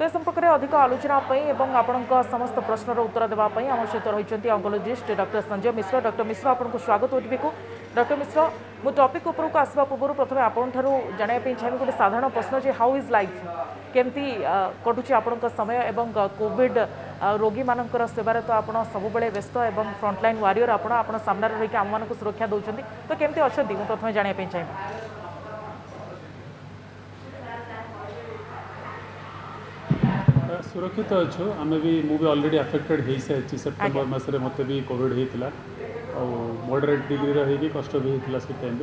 तो ए संपर्क में अधिक आलोचना एवं आपण समस्त प्रश्नर उत्तर देवाई आम सहित रही ऑन्कोलॉजिस्ट डॉक्टर संजय मिश्र। डॉक्टर मिश्र आपको स्वागत ओटीवी को। डॉक्टर मिश्र मु टॉपिक उपरको आसवा पूर्व प्रथम आपन जानापी चाहिए गोटे साधारण प्रश्न जे हाउ इज लाइफ केमती कटुची आपण समय एवं कोविड रोगी मानकर सेवार तो आप सब व्यस्त एवं फ्रंटलाइन वारियर आपण सामने रही आम मान सुरक्षा दौरान तो केमती अच्छा मुझे प्रथम जानापी चाहिए। सुरक्षित अच्छु आम भी मुझे अलरेडी अफेक्टेड हो सारी सेप्टेम्बर मसरे मत भी कोविड होता मॉडरेट डिग्री रही कष्ट भी होता से टाइम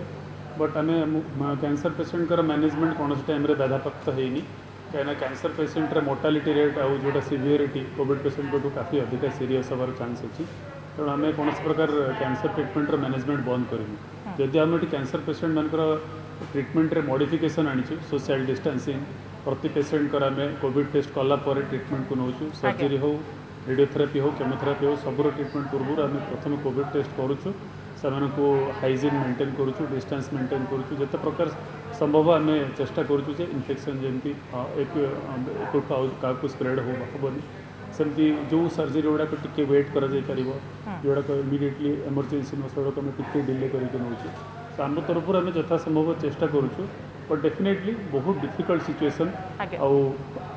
बट आम कैंसर पेसेंट मैनेजमेंट कौन टाइम बाधाप्राप्त होनी कहीं कैंसर पेसेंट रे मोर्टालिटी रेट आउ जोटा सीवियरिटी कोविड पेसेंट को काफ़ी अधिक सीरीयस हबार चांस अच्छी तेणु आम कौन प्रकार कैंसर ट्रिटमेंट मैनेजमेंट बंद करूँ जदि आम कैंसर पेसेंट मानकर ट्रिटमेंट रे मॉडिफिकेशन आनीचु सोशल डिस्टेंसिंग प्रति पेसेंट कर आम कोविड टेस्ट कलापर ट्रिटमेंट को नौचु सर्जरी हो रेडियोथेरापी हो केमोथेरापी हो सबूर ट्रिटमेंट पूर्व आम प्रथम कोविड टेस्ट करुचु से हाइजीन मेंटेन करुचु डिस्टेंस मेंटेन करुचु जिते प्रकार संभव आम चेष्टा करुचु जे इन्फेक्शन जमी क्या स्प्रेड होनी सेमती जो सर्जरी गुड़ाक टी वेट कर जोड़ाक इमिडिएटली इमरजेंसी नोक आम टी डिले करके नौचु तो आम तरफ आम यथा संभव चेष्टा करुचु बट डेफिनेटली बहुत डिफिकल्ट सिचुएसन आउ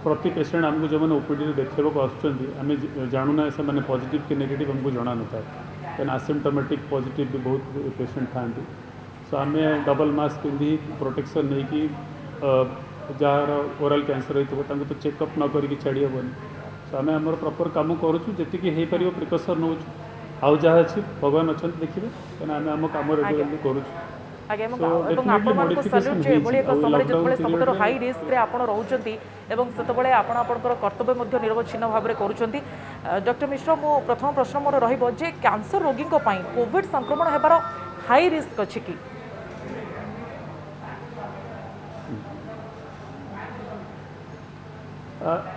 प्रति पेसेंट आमको जो मैंने ओपीडी देखा आम जानूना से मैंने पॉजिटिव कि नेगेटिव आमको जना न था कहीं आसिम्टोमेटिक पॉजिटिव भी बहुत पेसेंट था सो आम डबल मास्क पिंधि प्रोटेक्शन नहीं कि जार ओराल कैंसर होता तो चेकअप न करके छाड़ी हेनी सो आम आम प्रॉपर काम करुचु जी हो पार प्रिकसन नौ आउ जहाँ अच्छी भगवान अच्छा देखिए कहीं आम आम कम रेगुलरली करुचु सबुठ हाई रिस्क आपंकर कर्तव्य निरवच्छिन्न भाव में करुँच। डॉक्टर मिश्र मो प्रथम प्रश्न मोर रे कैंसर रोगी कोविड संक्रमण होबार हाई रिस्क अच्छी कि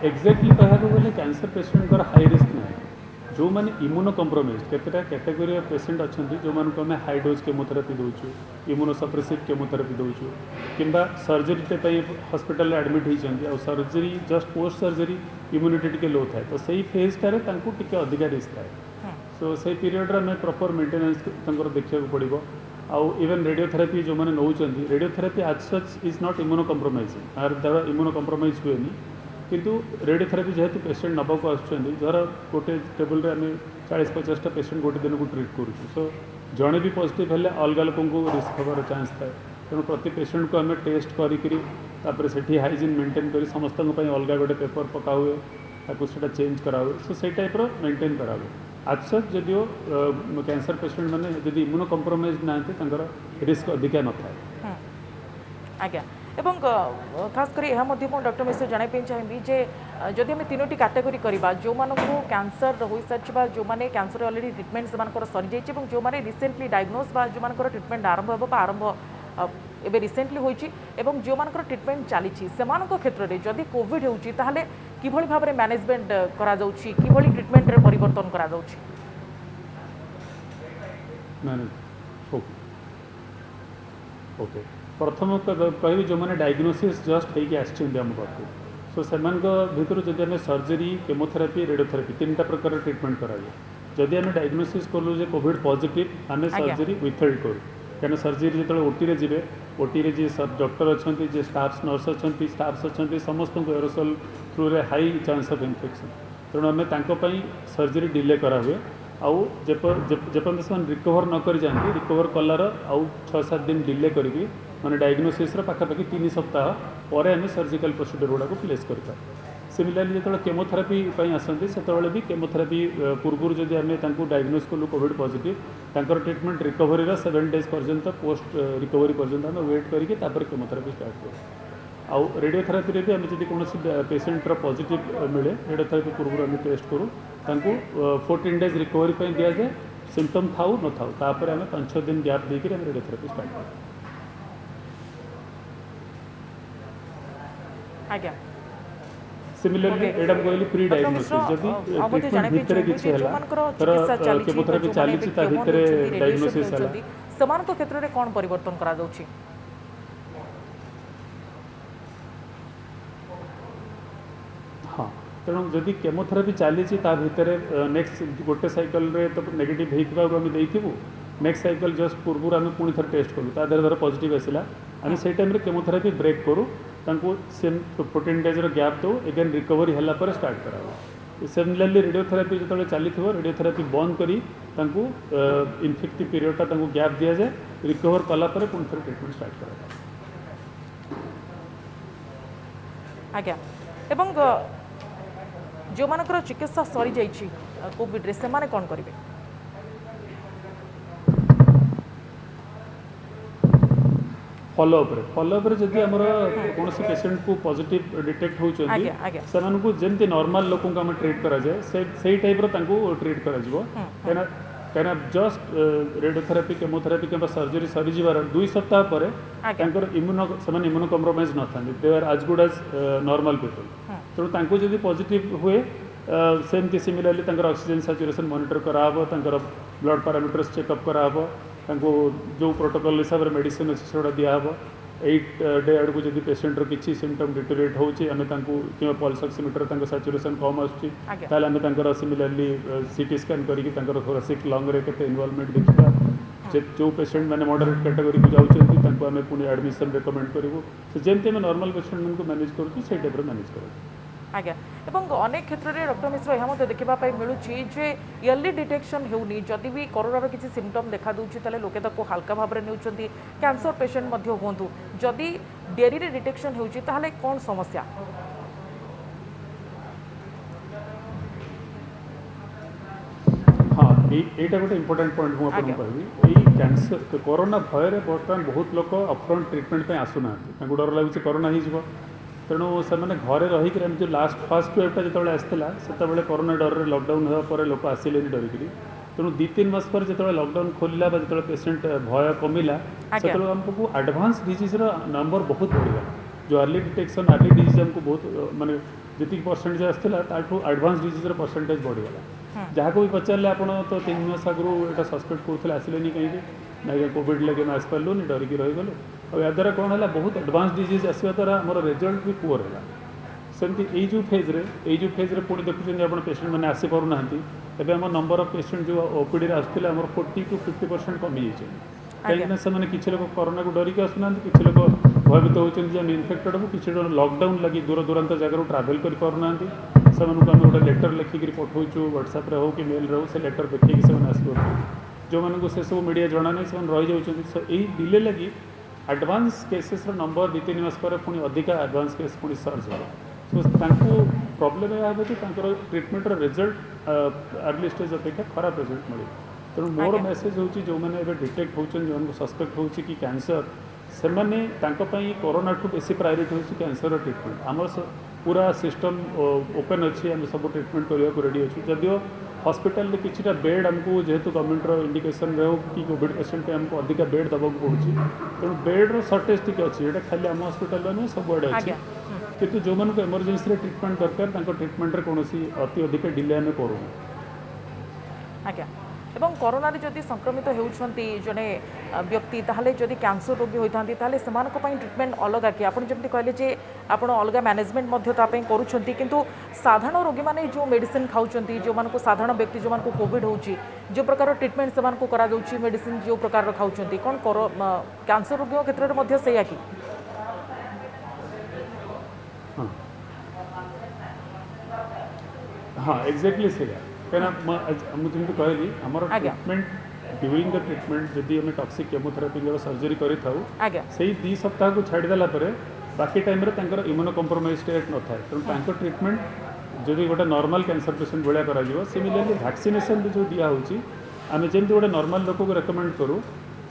एक्जाक्टली कहूँ गले कैंसर पेसेंट हाई रिस्क ना जो मैंने इम्यूनो कम्प्रोमाइज केतेटा कैटेगोरी ऑफ पेसेंट अच्छा जो मानक आम हाई डोज केमोथेरापी दूचु इम्यूनोसप्रेसिव केमोथेरापी दूचु किंबा सर्जरी हॉस्पिटल एडमिट होती और surgery just post surgery immunity टी लो थाए तो सही फेजटारे टी अधिका रिस्क थाए सो से पीरियड में प्रॉपर मेंटेनेंस देखा पड़ो आउ इवन रेडियोथेरापी जो मैंने नौ रेडियोथेरापी आज such is not immuno compromising आर द्वारा इम्यूनो कम्प्रोमाइज हुए किंतु रेडियोथेरापी जेहेतु पेसेंट नबाक आसर गोटे टेबल आम 40-50टा पेसेंट गोटे दिन को ट्रीट करुँ सो जड़े भी पॉजिटिव हेल्ले अलग लोक रिस्क हबार चांस थाए तेणु प्रति पेसेंट को आम टेस्ट कर से हाइजीन मेंटेन कर समस्त अलग गोटे पेपर पका हुए ताकूटा चेंज करा हुए सो से टाइप मेंटेन करा हुए आज सच जदिव कैंसर पेसेंट मैंने जब इम्यूनो कम्प्रोमाइज ना रिस्क अधिका न था आज्ञा एवं खास कर डॉक्टर मिश्र जानापी चाहिए जे जदि आम तीनोटी कैटेगोरी करवा जो मानू कैंसर हो सारी जो मैंने कैंसर अलरेडी ट्रिटमेंट से सरी जाइए जो मैंने रिसेंटली डायग्नोज जो मानकर ट्रिटमेंट आरंभ हो आरंभ एवं रिसेंटली होती जो मानकर ट्रिटमेंट चली क्षेत्र में जदि कोविड होती किभली भाव में मैनेजमेंट करा किभली ट्रिटमेंट रे परिवर्तन करा ओके प्रथम कह जो मैंने डायग्नोसिस जस्ट होगी आम पाक सो से भर जब आम सर्जरी केमोथेरापी रेडियोथेरापी 3टा प्रकार ट्रिटमेंट कराए जदि आम डायग्नोसिस कलु जे कोविड पॉजिटिव आम सर्जरी विथहेल्ड करूँ कहीं सर्जरी जो ओटी जी ओटी जी डॉक्टर अच्छा जे स्टाफ्स नर्स अच्छा स्टाफ्स अच्छा समस्त एरोसोल थ्रू रे हाई चांस ऑफ इन्फेक्शन तेणु आम सर्जरी डिले करा हुए आउ जेपर्यंत से रिकवर न कर जाती रिकवर कलार आउ 6-7 दिन डिले करके मैंने डायग्नोसिस पाखापाखि 3 सप्ताह पर आम सर्जिकल प्रोसीड्यूर गुड़ाक प्लेस करता सिमिलारली जो केमोथेरापी आसती से भी केमोथेरापी पूर्व जब आम डायग्नोज कलु Covid positive treatment recovery 7 days पर्यंत पोस्ट रिकवरी पर्यंत आम वेट करके केमोथेरापी स्टार्ट करूँ आउ रेडियोथेरापी भी आम जब कौन पेसेंटर पॉजिटिव मिले रेडियोथेरापी पूर्व आम टेस्ट करूँ 14 डेज रिकवरी दि जाए सिम्पटम थाऊ न थाऊ तापर आम 5-6 दिन गैप देकर रेडियोथेरापी स्टार्ट करूँ आज्ञा सिमिलरली एडम कहली प्री डायग्नोसिस जदि ट्रीटमेंट भितर किछि हला केमोथेरापी चली ता भितर डायग्नोसिस हला समान क्षेत्र में कौन परिवर्तन करा जाउछि हाँ तेणु जदि केमोथेरापी चली भितर नेक्स्ट गोटे साइकल रे तो नेगेटिव होता आम देइथिबु नेक्स्ट साइकल जस्ट पूर्व आम पुणी थर टेस्ट कलु ता धर पॉजिटिव आसला आम से टाइम केमोथेरापी ब्रेक करूँ सेम 14 डेज गैप दो एगेन रिकवरी है स्टार्ट करा सिमिलरली रेडियोथेरापी जो चली रेडियोथेरापी बंद करी इनफेक्टिव पीरियडटा गैप दि जाए रिकवर कलापर पुणी थर ट्रिटमेंट स्टार्ट करा आज्ञा एवं जो मानकर चिकित्सा सरी जाइए कोविड रे से माने कौन करेंगे फॉलोअप जदि आमर कौन पेशेंट को पॉजिटिव डिटेक्ट होती जमती नॉर्मल लोक ट्रीट करा जाए से टाइप ट्रीट करा कहीं जस्ट रेडियोथेरापी केमोथेरापी कि सर्जरी सरीजार 2 सप्ताह पर इम्यूनो कम्प्रोमाइज न था they are as good as normal people तेणु जब पॉजिटिव हुए सेमती सिमिलरली ऑक्सीजन सैचुरेशन मॉनिटर कराहब ब्लड पैरामीटर्स चेकअप कराहब जो प्रोटोकॉल हिसाब से मेडिसिन अच्छी से दिहब 8 डे आड़ को जब पेशेंट किसी सिम्पटम डिटोरेट होमें पल्स ऑक्सीमीटर सैचुरेशन कम आम सिमिलरली सीटी स्कैन करके थोरासिक लंग रे केते इन्वॉल्वमेंट देखा जो पेशेंट मैंने मॉडरेट कैटेगरी को जाऊँच आम पुणी एडमिशन रिकमेंड करूँ जमी आम नॉर्मल पेशेंट को मैनेज करूँ से टाइप मैनेज करूँ आज्ञा एवं अनेक क्षेत्र में डॉक्टर मिश्र यह देखा मिलूँ जे इयरली डिटेक्शन होनी जदि भी कोरोनार किसी सिम्पटम देखा दूसरी लोके हल्का भाव में नहीं कैंसर पेशेंट हूँ जदि डेरी रे डिटेक्शन होती कौन समस्या हाँ यहाँ गोटे इंपोर्टेंट पॉइंट मुझे कहबी यही कैंसर कोरोना भय बर्तमान बहुत लोग अपफ्रंट ट्रिटमेंट आसुना डर लगुच कोरोना हो तेणु से घरे रहीकि जो लास्ट फर्स्ट वेवटा जो आसाला से कोरोना डर रे लॉकडाउन होगा लोक आसिले डरिक तेणु 2-3 मास पर जो लॉकडाउन खोलला जो पेशेंट भय कमिला से आमको एडवांस डिजीज नंबर बहुत बढ़ीगला जो अर्ली डिटेक्शन अर्ली डिजीज आमको बहुत माने जी परसेंट आसाला एडवांस डिजीज परसेंटेज बढ़ीगला जहाँ को भी पचारे आप तो 3 मास आगु यहाँ सस्पेक्ट करते आसिले कहीं ना कोविड लगे आस पार्लुनि डरिकी रहीगलु और या द्वारा कौन है बहुत एडवांस डिजीज आसवा द्वारा आम रिजल्ट भी पुअर है सेमती जो फेज्रे पुणी देखुं आप पेशेंट मैंने आसीपार एवं आम नंबर ऑफ पेशेंट जो ओपीडी आसते 40 to 50% कमी कहीं से किसी लोग कोरोना को डरिकी आसुना कि लोग भयभीत होती इनफेक्टेड हो कि लॉकडाउन लगी दूर दूरांत जगह ट्रावेल करना से आम गोटे लेटर लिखिकी पठाऊँ व्हाट्सएप हो कि मेल रो से लेटर देखिए से आसपा जो मानक से सब मीडिया जना नहीं से रही जाती यही डिले लगी एडवांस केसेस नंबर 2-3 मास पर पुणी अधिका एडवांस केस पुणी सर्च हो सो प्रॉब्लम यह कि ट्रिटमेंट रिजल्ट अर्ली स्टेज अपेक्षा खराब रिजल्ट मिले तेणु मोर मेसेज हूँ जो मैंने डिटेक्ट होती जो सस्पेक्ट हो कि कैंसर से मैंने कोरोना ठू बेसी प्रायोरीटी हो कैंसर ट्रिटमेंट आम पूरा सिस्टम ओपन अच्छी आम सब ट्रिटमेंट करने को रेडी अच्छे जदिव हॉस्पिटल किसी बेड आमको जेहेतु गवर्नमेंट इंडिकेशन हो कि कोविड पेशेंट आमको अधिक बेड दबा पड़ी तेणु बेड्र सर्टेज टी अच्छी यहाँ खाली आम हॉस्पिटल में सबुआड़े अच्छे किंतु जो मानक इमरजेंसी ट्रिटमेंट दरकार ट्रिटमेंट कौन अति अधिक डिले आम करूँ आज्ञा एवं कोरोना जदि संक्रमित होती जड़े व्यक्ति ताहले जदि कैंसर रोगी होता से ट्रिटमेंट अलग कि आप जमी कहले जे आप अलग मैनेजमेंट करुँच किंतु साधारण रोगी मैंने जो मेडिसिन खाऊँ जो मानक साधारण व्यक्ति जो मानक कोविड हो जो प्रकार ट्रिटमेंट से करा मेडिसिन जो प्रकार खाऊँ कौन कैंसर रोगी क्षेत्र में से कि हाँ एक्जाक्टली से कहीं मुझे कहली आम ट्रिटमेंट ड्यूरिंग द ट्रिटमेंट जदि आम टॉक्सिक केमोथेरापी सर्जरी करें 2 सप्ताह को छाड़देला बाकी टाइम इम्यूनो कम्प्रोमाइज स्टेट न था तेणु ट्रिटमेंट जदि गोटे नॉर्मल कैंसर पेशेंट भाया कर सिमिलरली वैक्सीनेशन भी जो दिखाई आम जमी गोटे नॉर्मल लोक को रेकमेंड करूँ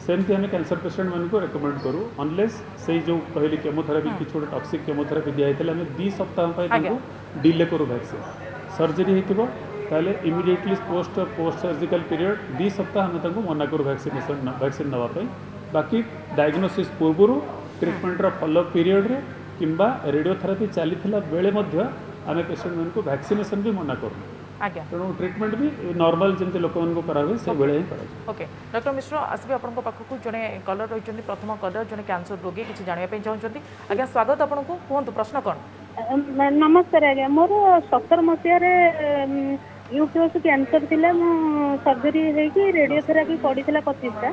सेमती आम कैंसर पेशेंट मान को रेकमेंड करूँ अनलेस से जो कहली केमोथेरापी कि गोटे टॉक्सिक केमोथेरापी दिखाई आम 2 सप्ताह डिले करूँ वैक्सीन सर्जरी हो इमिडिएटली पोस्ट सर्जिकल पीरियड 2 सप्ताह आम मना करूँ वैक्सीन नापी बाकी डायग्नोसिस पूर्व ट्रिटमेंटर फॉलोअप पीरियड रे किंबा रेडियोथेरापी चली बेले आम पेशेंट मान को वैक्सीनेशन भी मना करूँ तेणु ट्रिटमेंट भी नॉर्मल जमी लोक कराए से बेले ही करा। ओके डॉक्टर मिश्र आसबे आपन पाखक जड़े कलर रही प्रथम कलर जड़े कैंसर रोगी किसी जानापी चाहते आज्ञा स्वागत आपको कहतु प्रश्न कौन नमस्कार आज्ञा मोर 17 मसीह यूट्रस कैंसर थिला मो सर्जरी हेकी रेडियोथेरापी पड़ीला 25टा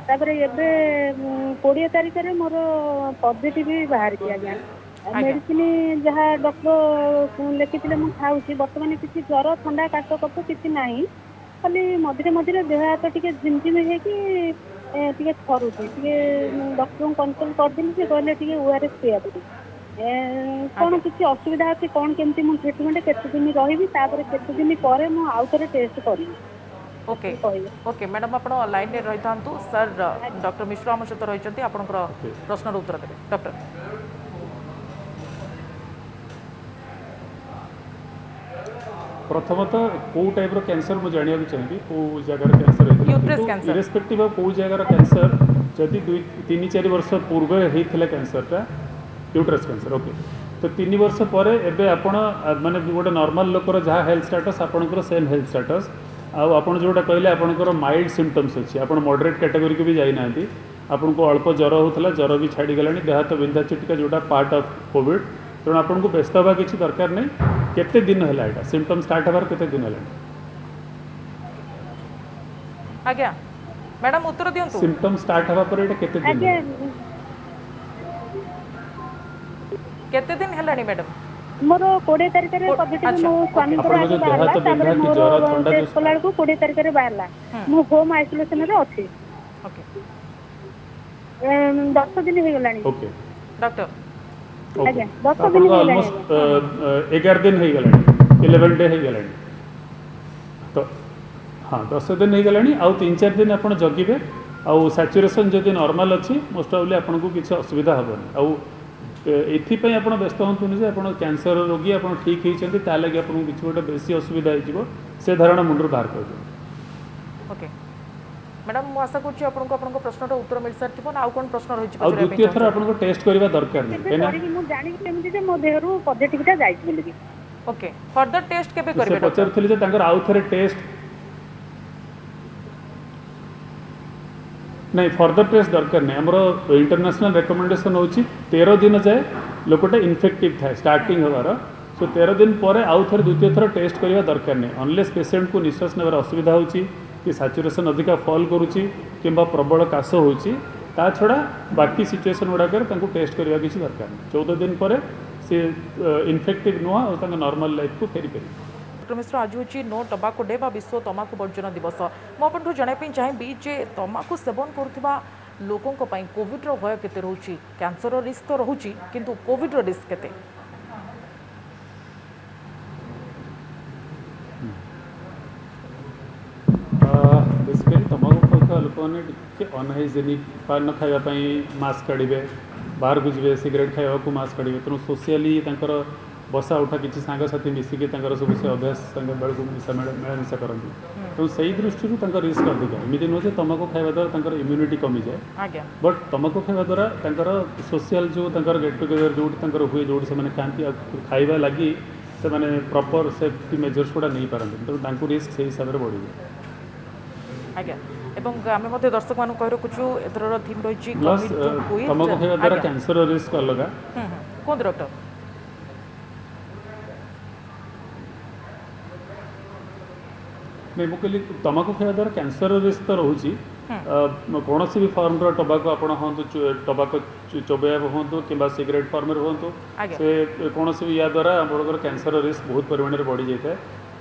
तापर एबे 20 तारिख रे मोर पॉजिटिव बाहर की आज्ञा मेडिसिन जहाँ डॉक्टर लिखिथिले मु खाउची वर्तमान किसी ज्वर ठंडा काश कफ किसी नाही खाली मझिरे मझिरे देह हाथ टिके झिमझिम हेकी टिके थरुची टिके डॉक्टर कंसल्ट करदिली से कहले टिके ओआरएस पिया पड़ी कौन किसी असुविधा अच्छी कौन केमती मु ट्रीटमेंट केते दिन रही तापर केते दिन पर मु आउ थे टेस्ट करी ओके ओके मैडम आप लाइन में रही था सर डॉक्टर मिश्र आम सहित रही आपंकर प्रश्न उत्तर देते डॉक्टर प्रथमतः कौ टाइप कैंसर मुझे जानवा चाहिए कौ जगार कैंसर इरेस्पेक्टिव ऑफ कौ जगार कैंसर जदि 2-3-4 वर्ष पूर्व होता कैंसरटा यूट्रस कैंसर ओके तो 3 वर्ष पर एबे आपण माने गोटे नॉर्मल लोकर जहाँ हेल्थ स्टेटस आपणकर सेम हेल्थ स्टेटस आपन जोटा कहले आपणकर माइल्ड सिम्पटम्स अच्छी आप मॉडरेट कैटेगरी को भी जाइना आपन को अल्प ज्वर होता ज्वर भी छाड़ी गलानी देह हाथ बिंधा चिटिका जोटा पार्ट ऑफ कोविड तेणु आपन को व्यस्त हवा किसी दरकार नहीं केते दिन है यहाँ सिम्पटम स्टार्ट हबार केते दिन है आज्ञा मैडम उत्तर दियंतु सिम्पटम स्टार्ट हवा पर एटा केते दिन है केते दिन हेलानी मैडम मोर 20 तारिख रे पॉजिटिव मो स्वामी को बाहरला तापर मोर टेस्ट कला को 20 तारिख रे बाहरला मो होम आइसोलेशन रे अछि ओके 10 दिन हे गलानी ओके डॉक्टर आज्ञा 10 दिन हे ऑलमोस्ट 11 दिन हे गलानी 11 डे हे गलानी तो हाँ 10 दिन हे गलानी आउ 3-4 दिन आपण जगिबे आउ सैचुरेशन जदि नॉर्मल अछि मोस्ट ऑफली आपण को किछ असुविधा हबनी आउ एथिपाई आप व्यस्त हूँ जे आप कैंसर रोगी आप ठीक होती लगे आपको किसी गोटे बेसी असुविधा हो से धारणा मुंडर बाहर कर दिए ओके मैडम मु आशा करूँ आपको आपन प्रश्न उत्तर मिल सारी ना आउ कौन प्रश्न रही और द्वितीय थर आपको टेस्ट करवा दरकार नहीं मु जानि केमति जे मो देहरु पॉजिटिविटी जाई बोली ओके फर्दर टेस्ट केबे करबे डॉक्टर पचारथिले जे तांकर आउ थरे टेस्ट नहीं फर्दर टेस्ट दरकार नहीं आमर इंटरनेशनल रेकमेंडेशन होची 13 दिन जाए लोकटा इन्फेक्टिव थाए स्टार्टिंग हबार सो 13 दिन पर आउ थरे द्वितीय थर टेस्ट करवा दरकार नहीं अनलेस पेशेंट को निश्वास नेबार असुविधा होची कि सैचुरेशन अधिका फॉल करुची किंबा प्रबल काश होची ता छड़ा बाकी सिचुएशन गुड़ाकर टेस्ट करवा किसी दरकार नहीं 14 दिन पर से इन्फेक्टिव नुआ और नॉर्मल लाइफ को फेरी पारे डॉक्टर मिश्र आज हूँ नो टबाको डे बा विश्व तंबाकू वर्जन दिवस मुझे जनवाई चाहिए जे तंबाकू सेवन करुवा लोकों कोविड भय केते रोची कैंसर रिस्क तो रोची किंतु कोविड रिस्क केते बेसिकली तंबाकू खाऊा लोक मैंने अनहाइजेनिक पान खावाई मास्क काढ़े बाहर को जी सिगरेट खावा मास्क काढ़े तेणु सोशियाली बसा उठा किसी सांगसाथी मिसिकी सब से अभ्यास बेलू मिलामिशा करती तेणु से दृष्टि रिस्क अधिक एमती नुहे तंबाकू खावा द्वारा इम्यूनिटी कमी जाए बट तंबाकू खावा द्वारा सोशल जो गेट टुगेदर जो हुए जो से खाती खाଇବା लगी से प्रॉपर सेफ्टी मेजर्स गुड़ा नहीं पारती तेणु रिस्क से हिसाब से बढ़ जाए आज्ञा एवं आम दर्शक मान कही रखुचु एथर थीम रही प्लस तंबाकू खावा द्वारा कैंसर रिस्क अलग कौन डॉक्टर नहीं मुझे तंबाकू खावा द्वारा कैंसर रिस्क तो रोची कौन भी फॉर्म टबाको आप हूँ टबाको चोबेया हूँ कि सिगरेट फॉर्म हूँ से कौन भी या द्वारा आम कैंसर रिस्क बहुत परिमाण में बढ़ी जाए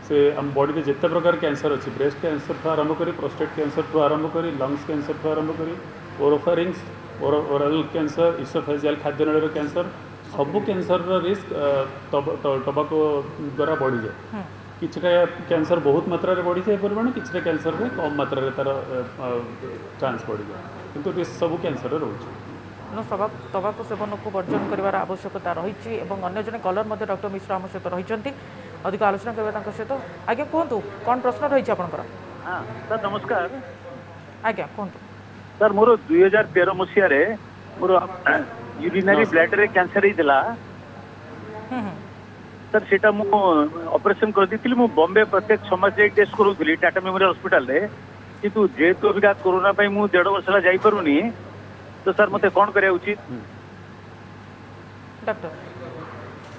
से आम बॉडी जिते प्रकार कैंसर अच्छी ब्रेस्ट कैंसर ठू आरंभ कर प्रोस्टेट कैंसर ठू आरंभ कर लंग्स कैंसर ठू आरंभ कर ओरोफेरिंग्स ओरल कैंसर इसोफेजियल खाद्यनल कैंसर सबू कैंसर रिस्क टबाको द्वारा बढ़ी जाए किछटा कैंसर बहुत मात्रा रे बढ़ी जाए परिमाण किछटा कैंसर रे कम मात्रा रे तार चांस बढ़ी जाए किंतु रिस्क सब कैंसर रे रोचे तबाकू सेवन को वर्जन कर आवश्यकता रही अन्य जन कलर मध्य डॉक्टर मिश्र आम सहित रही अधिक आलोचना करवा सहित आज्ञा कहतु कौन प्रश्न रही आपंकर हाँ सर नमस्कार आज्ञा कहतु सर मोर 2013 मसीह मोर यूरिनरी ब्लैडर कैंसर होता सर सेटा मु ऑपरेशन कर दी मु बॉम्बे प्रत्येक समाज टेस्ट करूली टाटा मेमोरियल हॉस्पिटल रे किंतु जेहेतु अबिका कोरोना पाई मु 1.5 वर्ष ला जाई परुनी तो सर मते कोन करे उचित डॉक्टर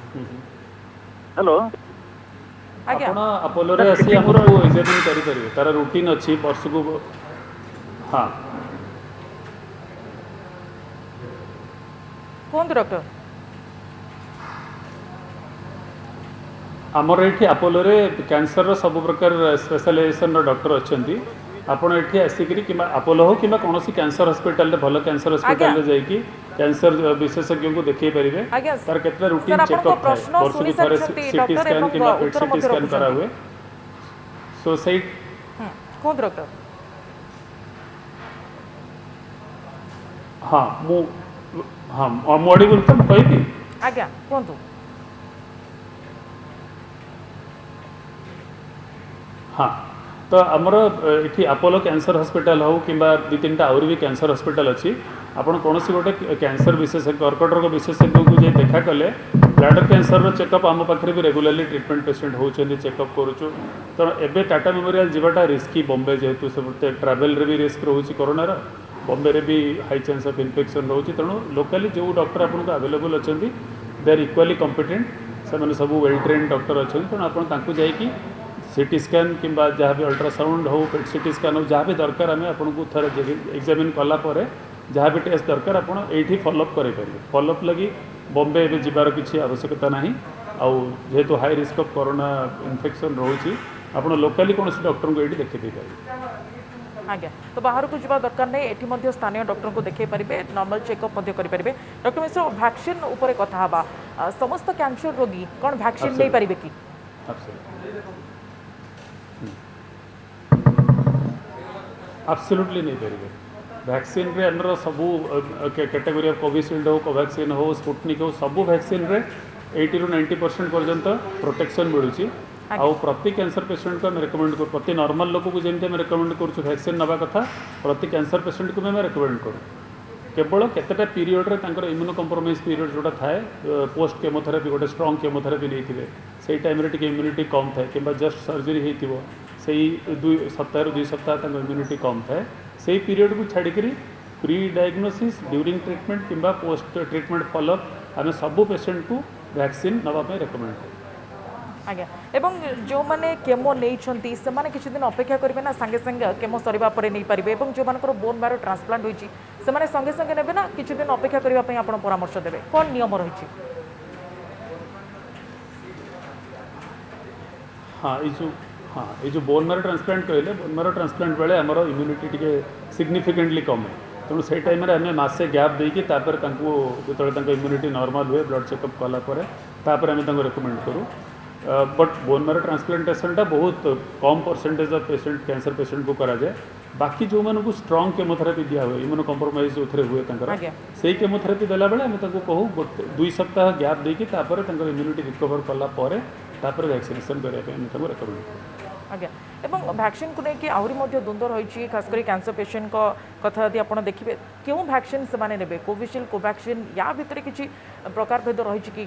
हेलो आज्ञा ଆପଣ ଆପୋଲୋରେ ଆସି ଆମକୁ ଏକ୍ଜାମିନ୍ କରିପାରିବେ, ତାର ରୁଟିନ୍ ଅଛି ବର୍ଷକୁ। ହଁ କୁହନ୍ତୁ ଡକ୍ଟର। ଆମର ଏଠି ଆପୋଲୋରେ କ୍ୟାନ୍ସରର ସବୁ ପ୍ରକାର ସ୍ପେଶାଲାଇଜେସନର ଡକ୍ଟର ଅଛନ୍ତି। ଆପଣ ଏଠି ଆସିକିରି କିମ୍ବା ଆପୋଲୋ ହଉ କିମ୍ବା କୌଣସି କ୍ୟାନ୍ସର ହସ୍ପିଟାଲରେ ଭଲ କ୍ୟାନ୍ସର ହସ୍ପିଟାଲରେ ଯାଇକି କ୍ୟାନ୍ସର ବିଶେଷଜ୍ଞଙ୍କୁ ଦେଖେଇ ପାରିବେ। ଆଜ୍ଞା ତାର କେତେଟା ରୁଟିନ୍ ସାର୍ ଆପଣଙ୍କ ଚେକଅପ୍ ଥାଏ, ପ୍ରଶ୍ନ ବର୍ଷକୁ ଶୁଣି ଥରେ ସାରିଛନ୍ତି ସିଟି ଡକ୍ଟର ସ୍କାନ୍ ଏବଂ କିମ୍ବା ପେଟ୍ ଉତ୍ତର ସିଟି ମଧ୍ୟ ସ୍କାନ୍ ରଖୁଛନ୍ତି। କରାହୁଏ। ସୋ ସେଇ କୁହନ୍ତୁ ଡକ୍ଟର। ହଁ ମୁଁ ଅଡିବୁଲ୍ ତ ମୁଁ କହିବି। ଆଜ୍ଞା କୁହନ୍ତୁ। हाँ तो आमर ये आपोलो कैंसर हॉस्पिटल हो कि दु तीन आहरी भी कैंसर हॉस्पिटल अच्छी आपड़ कौन गोटे कैंसर विशेषज्ञ कर्कट रोग विशेषज्ञ को जाए देखा कले ब्लैडर कैंसर चेकअप आम पाखे भी रेगुलाली ट्रिटमेंट पेसेंट होती चेकअप करुचु। तो एबे टाटा मेमोरियल जीवाटा रिस्की बॉम्बे जेहेतु सब ट्रावेल रे भी रिस्क रोचे कोरोनार बॉम्बे रे भी हाई चांस ऑफ इन्फेक्शन रोचे तेणु लोकाली जो डॉक्टर आपको अवेलेबल अच्छा दे आर इक्वाली कॉम्पिटेंट से सब वेल ट्रेन डॉक्टर अच्छा तेणु आपको जाकि सीटी स्कैन कि जहाँ भी अल्ट्रासाउंड हो पेट सीटी स्कैन हो जहाँ भी दरकार आम आपको थर एग्जामिन कलापर जहाँ भी टेस्ट दरकार आप फॉलोअप करेंगे। फॉलोअप लगी बॉम्बे एवं जीवार किसी आवश्यकता ना आउ जेहेतु high risk of corona infection रोचे आप लोकाली कौन डॉक्टर को ये देखी पारे। आज्ञा तो बाहर को जावा दरकार नहीं एटी स्थानीय डॉक्टर को देखे पारे नॉर्मल चेकअप करेंगे। डॉक्टर मिश्र वैक्सीन उपर कथा हवा समस्त कैंसर रोगी कौन वैक्सीन नहीं पारे कि एब्सोल्युटली नहीं पारे। वैक्सीन रे हमर सबू कैटेगरी ऑफ कोविशील्ड हो कोवैक्सीन हो स्पुटनिक हो सबू वैक्सीन रे 80 ରୁ 90% पर्यंत प्रोटेक्शन मिलूँ। आउ प्रति कैंसर पेशेंट को आम रेकमेंड कर प्रति नॉर्मल लोक को जमी रेकमेंड करूँ वैक्सीन नवा कथा प्रति कैंसर पेशेंट को भी आम रेकमेंड करूँ। केवल केतेटा पीरियड रे इम्यूनो कम्प्रोमाइज पीरियड जोटा थाए पोस्ट केमोथेरापी गोटे स्ट्रॉन्ग केमोथेरापी नहीं थे से टाइम रे इम्यूनिटी कम थाए कि जस्ट सर्जरी होती से 2 सप्ताह 2 सप्ताह इम्यूनिटी कम थाए से पीरियड को छाड़िकी प्री डायग्नोसिस ड्यूरिंग ट्रीटमेंट किंबा पोस्ट ट्रीटमेंट फॉलोअप आम सबू पेशेंट को वैक्सीन नापी रेकमेंड करूँ। आज्ञा एवं जो मैंने केमो नहीं से माने किसी दिन अपेक्षा करेंगे ना सांगे सांगे केमो सरीबा परे नहीं पारे और जो मानकर बोन मैरो ट्रांसप्लांट होती से माने संगे संगे नेबे ना किसी दिन अपेक्षा करने आप परामर्श देवे कौन नियम रही। ये जो बोन मैरो ट्रांसप्लांट कहले बोन मैरो ट्रांसप्लांट बेले आमर इम्यूनिटी टिके सिग्निफिकेंटली कम है तेणु से टाइम आम मसे गैप देकी जो इम्यूनिटी नॉर्मल हुए ब्लड चेकअप कलापर आम रेकमेंड करूँ। बट बोन मैरो ट्रांसप्लांटेशनटा बहुत कम percentage of patient cancer patient को करा जाए। बाकी जो मानू स्ट्रॉन्ग केमोथेरापी दिया हुए इम्यूनो कम्प्रोमाइज जो हुए से केमोथेरापी देला बेले आम कहूँ गोटे 2 सप्ताह गैप देकी इम्यूनिटी रिकवर कलापर वैक्सीनेशन करने रेकमेंड करूँ। आज्ञा एवं वैक्सीन को लेकिन आहरी द्वंद्व रही खासकर कैंसर पेशेंट को कथा यदि आप देखिए क्यों वैक्सीन से माने नेबे कोविशील्ड कोवैक्सीन या भितर किसी प्रकार भेद रही कि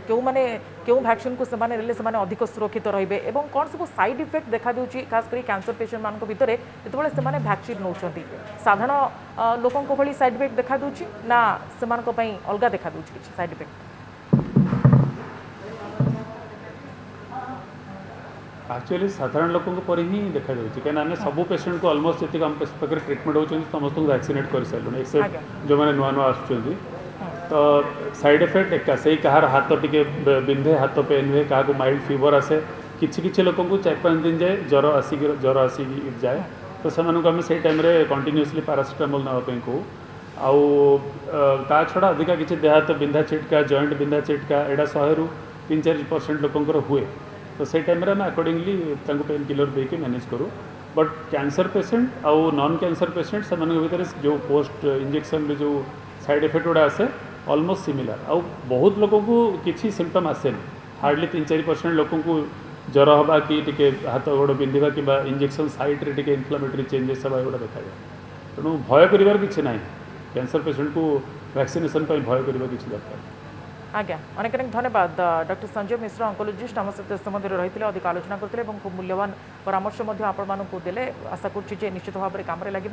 क्यों माने क्यों वैक्सीन को सेमाने नेले सेमाने अधिक सुरक्षित रहिबे एवं कौन सब साइड इफेक्ट देखा देउची खासकर कैंसर पेशेंट मान भितर जेतबेले सेमाने वैक्सीन नौछंती साधारण लोकों को भली साइड इफेक्ट देखा देउची ना सेमान को पई अलगा देखा देउची किसी साइड इफेक्ट। एक्चुअली साधारण लोगों पर ही देखा जाऊँगी कहीं आम सब पेशेंट को अलमोस्ट जी आम पाखे ट्रिटमेंट होती समस्त वैक्सीनेट कर सारे एक्सेप्ट जो मैंने नुआ नुआ आसुँच तो साइड इफेक्ट एका से कहार हाथ टिके बिंधे हाथ पेन हुए क्या माइल्ड फीवर आसे किसी लोगों को 4-5 दिन जाए ज्वर आसिक जाए तो से आम से टाइम कंटिन्यूअसली पैरासिटामोल नापी कहूँ आउ छड़ा अधिका किसी देह हाथ बिंधा चिटका जॉइंट बिंधा चिटका एटा 100 ରୁ 3-4% लोकंर हुए तो से टाइम आम अकॉर्डिंगली पेन किलर देके मैनेज करूँ। बट कैंसर पेशेंट आउ नॉन कैंसर पेशेंट से भीतर जो पोस्ट इंजेक्शन जो साइड इफेक्ट गुड़ा आसे ऑलमोस्ट सिमिलर आउ बहुत लोगों को किसी सिम्पटम आसे हार्डली 3-4% लोगों को ज्वर हवा कि टिके हाथ गोड़ बिंधा कि इंजेक्शन साइट रे टिके इन्फ्लेमेटरी चेंजेस हवा एगुड़ा देखा जाए तेणु भय कर किसी ना कैंसर पेशेंट को वैक्सीनेशन भय करवा किसी दरकार। आज्ञा अनेक अनेक धन्यवाद डॉक्टर संजय मिश्र ऑन्कोलॉजिस्ट आम सहित संबंध रही अधिक आलोचना करते खूब मूल्यवान परामर्श आपण मानक देले आशा करुच्ची निश्चित भाव में काम लगे।